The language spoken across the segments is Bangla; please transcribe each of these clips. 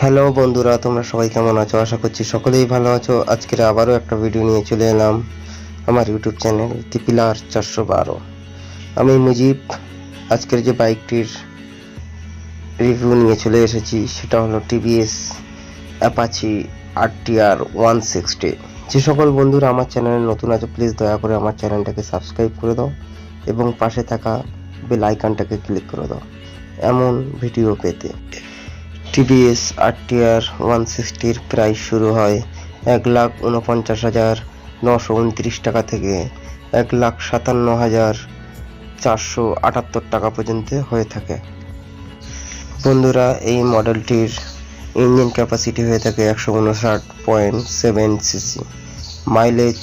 হ্যালো বন্ধুরা, তোমরা সবাই কেমন আছো? আশা করছি সকলেই ভালো আছো। আজকের আবারও একটা ভিডিও নিয়ে চলে এলাম আমার ইউটিউব চ্যানেল পিপিলার 412। আমি মুজিব। আজকের যে বাইকটির রিভিউ নিয়ে চলে এসেছি সেটা হলো টিভিএস অ্যাপাচি RTR 160। যে সকল বন্ধুরা আমার চ্যানেলে নতুন আছো, প্লিজ দয়া করে আমার চ্যানেলটাকে সাবস্ক্রাইব করে দাও এবং পাশে থাকা বেল আইকনটাকে ক্লিক করে দাও এমন ভিডিও পেতে। টিভিএস RTR 160 প্রাইস শুরু হয় 1,49,929 টাকা থেকে 1,57,478 টাকা পর্যন্ত হয়ে থাকে। বন্ধুরা, এই মডেলটির ইঞ্জিন ক্যাপাসিটি হয়ে থাকে 159.7 সিসি, মাইলেজ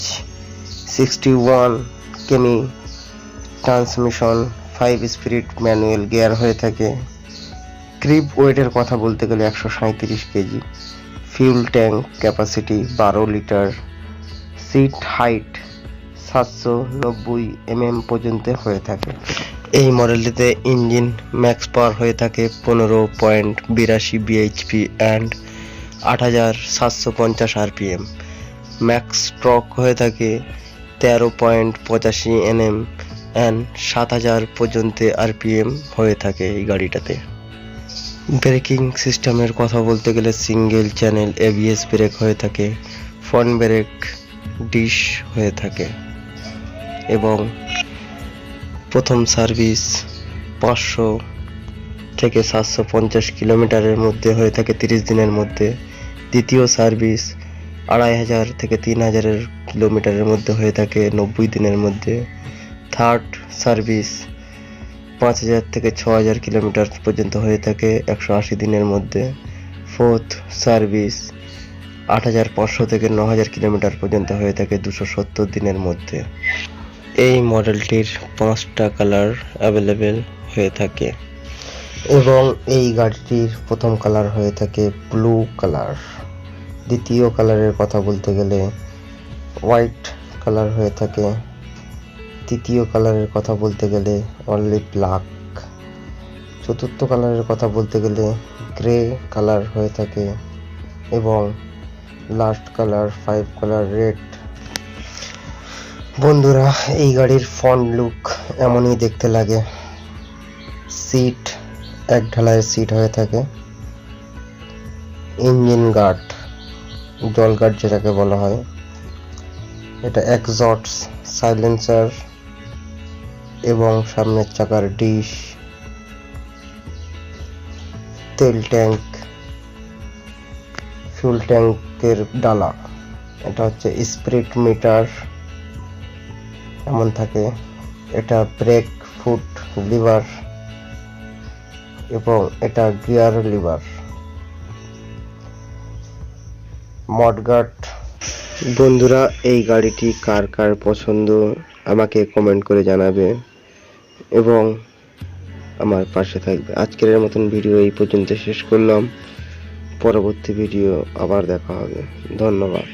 61 কিমি, ট্রান্সমিশন 5 স্পিড ম্যানুয়াল গিয়ার হয়ে থাকে। গ্রিপ ওয়েটের কথা বলতে গেলে 137 KG, fuel tank capacity 12 litre, seat height 790 পর্যন্ত হয়ে থাকে। এই মডেলটিতে ইঞ্জিন ম্যাক্স পাওয়ার হয়ে থাকে 15.82 bhp and 8,750 rpm। Max torque হয়ে থাকে 13.85 Nm অ্যান্ড 7,000 পর্যন্ত rpm হয়ে থাকে এই গাড়িটাতে। ব্রেকিং সিস্টেমের কথা বলতে গেলে সিঙ্গেল চ্যানেল ABS ব্রেক হয়ে থাকে, ফ্রন্ট ব্রেক ডিশ হয়ে থাকে এবং প্রথম সার্ভিস 500 থেকে 750 কিলোমিটারের মধ্যে হয়ে থাকে 30 দিনের মধ্যে। দ্বিতীয় সার্ভিস 2,500 থেকে 3,000 কিলোমিটারের মধ্যে হয়ে থাকে 90 দিনের মধ্যে। থার্ড সার্ভিস 5,000 থেকে 6,000 কিলোমিটার পর্যন্ত হয়ে থাকে 180 দিনের মধ্যে। ফোর্থ সার্ভিস 8,500 থেকে 9,000 কিলোমিটার পর্যন্ত হয়ে থাকে 270 দিনের মধ্যে। এই মডেলটির 5টা কালার অ্যাভেলেবেল হয়ে থাকে এবং এই গাড়িটির প্রথম কালার হয়ে থাকে ব্লু কালার। দ্বিতীয় কালারের কথা বলতে গেলে হোয়াইট কালার হয়ে থাকে। তৃতীয় কালারের কথা বলতে গেলে অনলি ব্ল্যাক। চতুর্থ কালারের কথা বলতে গেলে গ্রে কালার হয়ে থাকে এবং লাস্ট কালার 5 কালার রেড। বন্ধুরা, এই গাড়ির ফ্রন্ট লুক এমনই দেখতে লাগে। সিট এক ঢালাইয়ের সিট হয়ে থাকে। ইঞ্জিন গার্ড, জল গার্ড যেটাকে বলা হয়, এটা এক্সস্ট, সাইলেন্সার এবং সামনের চাকার ডিশ, তেল ট্যাঙ্ক, ফুয়েল ট্যাঙ্কের ডালা, এটা হচ্ছে স্পিড মিটার এমন থাকে। এটা ব্রেক ফুট লিভার এবং এটা গিয়ার লিভার, মডগার্ড। বন্ধুরা, এই গাড়িটি কার কার পছন্দ আমাকে কমেন্ট করে জানাবে এবং আমার পাশে থাকবে। আজকের মতন ভিডিও এই পর্যন্ত শেষ করলাম। পরবর্তী ভিডিও আবার দেখা হবে। ধন্যবাদ।